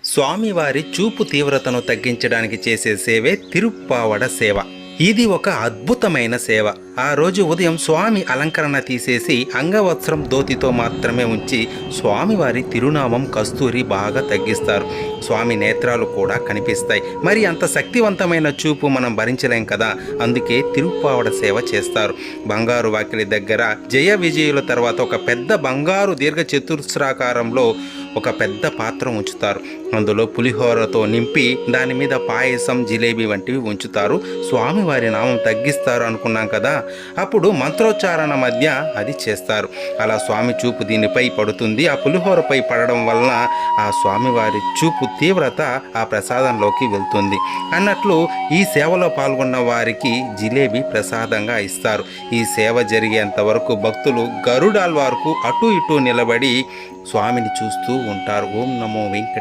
స్వామివారి చూపు తీవ్రతను తగ్గించడానికి చేసే సేవే తిరుప్పావడ సేవ. ఇది ఒక అద్భుతమైన సేవ. ఆ రోజు ఉదయం స్వామి అలంకరణ తీసేసి అంగవస్త్రం ధోతితో మాత్రమే ఉంచి స్వామివారి తిరునామం కస్తూరి బాగా తగ్గిస్తారు. స్వామి నేత్రాలు కూడా కనిపిస్తాయి. మరి అంత శక్తివంతమైన చూపు మనం భరించలేం కదా, అందుకే తిరుప్పావడ సేవ చేస్తారు. బంగారు వాకిలి దగ్గర జయ విజయుల తర్వాత ఒక పెద్ద బంగారు దీర్ఘ చతురస్రాకారంలో ఒక పెద్ద పాత్ర ఉంచుతారు. అందులో పులిహోరతో నింపి దాని మీద పాయసం, జిలేబీ వంటివి ఉంచుతారు. స్వామివారి నామం తగ్గిస్తారు అనుకున్నాం కదా, అప్పుడు మంత్రోచ్చారణ మధ్య అది చేస్తారు. అలా స్వామి చూపు దీనిపై పడుతుంది. ఆ పులిహోరపై పడడం వలన ఆ స్వామివారి చూపు తీవ్రత ఆ ప్రసాదంలోకి వెళ్తుంది అన్నట్లు ఈ సేవలో పాల్గొన్న వారికి జిలేబీ ప్రసాదంగా ఇస్తారు. ఈ సేవ జరిగేంత వరకు భక్తులు గరుడాల్వార్కు అటు ఇటు నిలబడి స్వామిని చూస్తూ ఉంటారు. ఓం నమో వెంకటే